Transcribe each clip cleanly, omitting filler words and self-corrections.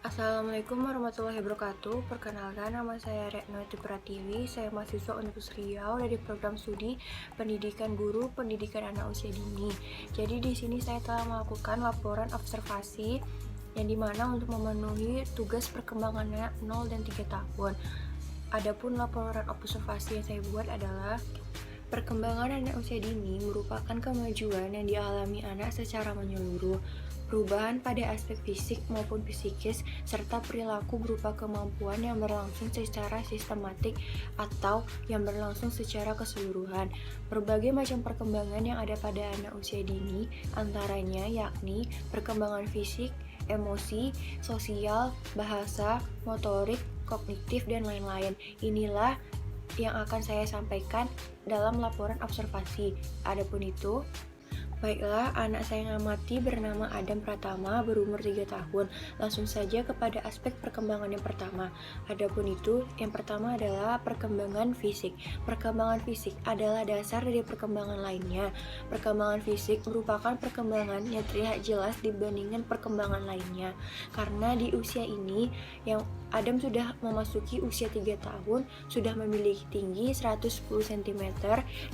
Assalamualaikum warahmatullahi wabarakatuh. Perkenalkan, nama saya Retno Pratiwi. Saya mahasiswa Universitas Riau dari program studi Pendidikan Guru Pendidikan Anak Usia Dini. Jadi di sini saya telah melakukan laporan observasi yang dimana untuk memenuhi tugas perkembangan anak 0 dan 3 tahun. Adapun laporan observasi yang saya buat adalah perkembangan anak usia dini merupakan kemajuan yang dialami anak secara menyeluruh. Perubahan pada aspek fisik maupun psikis, serta perilaku berupa kemampuan yang berlangsung secara sistematik atau yang berlangsung secara keseluruhan. Berbagai macam perkembangan yang ada pada anak usia dini, antaranya yakni perkembangan fisik, emosi, sosial, bahasa, motorik, kognitif, dan lain-lain. Inilah yang akan saya sampaikan dalam laporan observasi. Adapun itu, baiklah, anak saya yang amati bernama Adam Pratama, berumur 3 tahun. Langsung saja kepada aspek perkembangan yang pertama. Adapun itu, yang pertama adalah perkembangan fisik. Perkembangan fisik adalah dasar dari perkembangan lainnya. Perkembangan fisik merupakan perkembangan yang terlihat jelas dibandingkan perkembangan lainnya. Karena di usia ini, yang Adam sudah memasuki usia 3 tahun, sudah memiliki tinggi 110 cm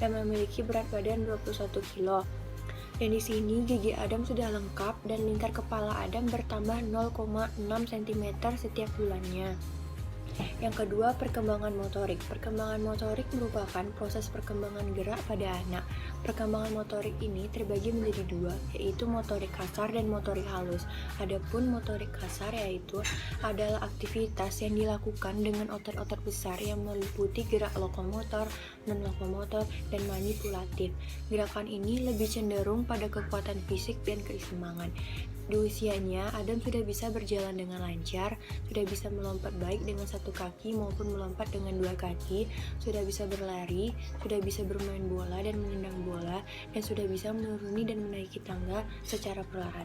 dan memiliki berat badan 21 kg. Dan di sini gigi Adam sudah lengkap dan lingkar kepala Adam bertambah 0,6 cm setiap bulannya. Yang kedua, perkembangan motorik. Perkembangan motorik merupakan proses perkembangan gerak pada anak. Perkembangan motorik ini terbagi menjadi dua, yaitu motorik kasar dan motorik halus. Adapun motorik kasar yaitu adalah aktivitas yang dilakukan dengan otot-otot besar yang meliputi gerak lokomotor, non-lokomotor, dan manipulatif. Gerakan ini lebih cenderung pada kekuatan fisik dan keseimbangan. Di usianya, Adam sudah bisa berjalan dengan lancar, sudah bisa melompat baik dengan satu kaki maupun melompat dengan dua kaki, sudah bisa berlari, sudah bisa bermain bola dan menendang bola, dan sudah bisa menuruni dan menaiki tangga secara perlahan.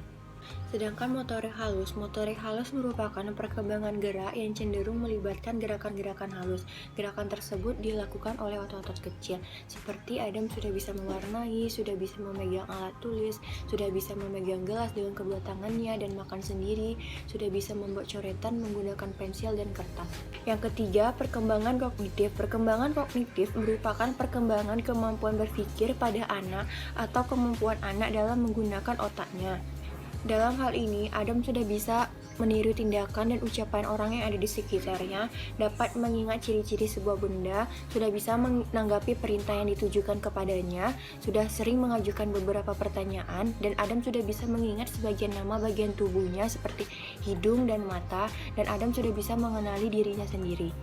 Sedangkan motorik halus merupakan perkembangan gerak yang cenderung melibatkan gerakan-gerakan halus. Gerakan tersebut dilakukan oleh otot-otot kecil, seperti Adam sudah bisa mewarnai, sudah bisa memegang alat tulis, sudah bisa memegang gelas dengan kedua tangannya dan makan sendiri, sudah bisa membuat coretan menggunakan pensil dan kertas. Yang ketiga, perkembangan kognitif. Perkembangan kognitif merupakan perkembangan kemampuan berpikir pada anak atau kemampuan anak dalam menggunakan otaknya. Dalam hal ini, Adam sudah bisa meniru tindakan dan ucapan orang yang ada di sekitarnya, dapat mengingat ciri-ciri sebuah benda, sudah bisa menanggapi perintah yang ditujukan kepadanya, sudah sering mengajukan beberapa pertanyaan, dan Adam sudah bisa mengingat sebagian nama bagian tubuhnya seperti hidung dan mata, dan Adam sudah bisa mengenali dirinya sendiri.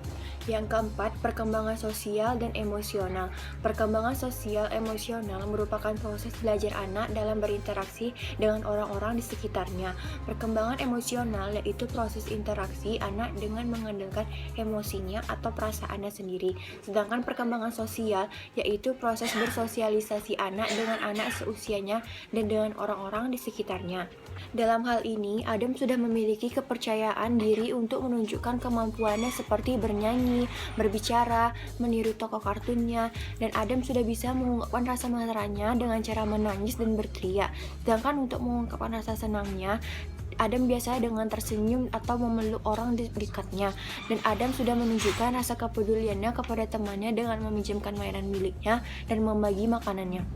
Yang keempat, perkembangan sosial dan emosional. Perkembangan sosial emosional merupakan proses belajar anak dalam berinteraksi dengan orang-orang di sekitarnya. Perkembangan emosional yaitu proses interaksi anak dengan mengandalkan emosinya atau perasaannya sendiri. Sedangkan perkembangan sosial yaitu proses bersosialisasi anak dengan anak seusianya dan dengan orang-orang di sekitarnya. Dalam hal ini, Adam sudah memiliki kepercayaan diri untuk menunjukkan kemampuannya seperti bernyanyi, berbicara, meniru tokoh kartunnya, dan Adam sudah bisa mengungkapkan rasa marahnya dengan cara menangis dan berteriak. Sedangkan untuk mengungkapkan rasa senangnya, Adam biasanya dengan tersenyum atau memeluk orang di dekatnya, dan Adam sudah menunjukkan rasa kepeduliannya kepada temannya dengan meminjamkan mainan miliknya dan membagi makanannya.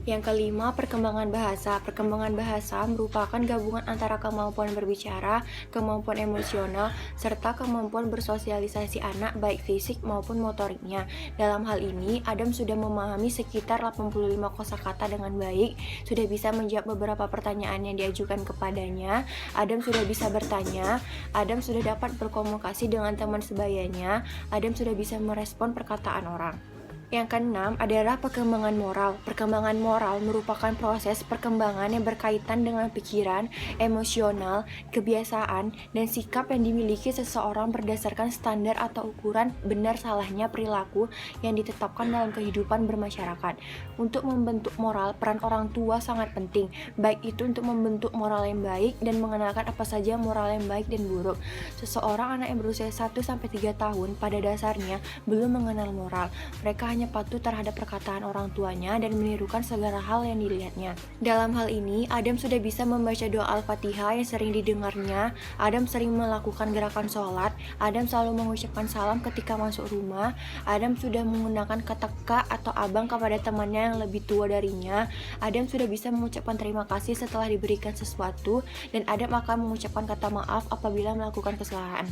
Yang kelima, perkembangan bahasa. Perkembangan bahasa merupakan gabungan antara kemampuan berbicara, kemampuan emosional, serta kemampuan bersosialisasi anak baik fisik maupun motoriknya. Dalam hal ini, Adam sudah memahami sekitar 85 kosakata dengan baik, sudah bisa menjawab beberapa pertanyaan yang diajukan kepadanya, Adam sudah bisa bertanya, Adam sudah dapat berkomunikasi dengan teman sebayanya, Adam sudah bisa merespon perkataan orang. Yang keenam adalah perkembangan moral. Perkembangan moral merupakan proses perkembangan yang berkaitan dengan pikiran, emosional, kebiasaan, dan sikap yang dimiliki seseorang berdasarkan standar atau ukuran benar salahnya perilaku yang ditetapkan dalam kehidupan bermasyarakat. Untuk membentuk moral, peran orang tua sangat penting, baik itu untuk membentuk moral yang baik dan mengenalkan apa saja moral yang baik dan buruk. Seseorang anak yang berusia 1-3 tahun pada dasarnya belum mengenal moral. Mereka hanya patuh terhadap perkataan orang tuanya dan menirukan segala hal yang dilihatnya. Dalam hal ini, Adam sudah bisa membaca doa Al-Fatihah yang sering didengarnya, Adam sering melakukan gerakan sholat, Adam selalu mengucapkan salam ketika masuk rumah, Adam sudah menggunakan kata kak atau abang kepada temannya yang lebih tua darinya, Adam sudah bisa mengucapkan terima kasih setelah diberikan sesuatu, dan Adam akan mengucapkan kata maaf apabila melakukan kesalahan.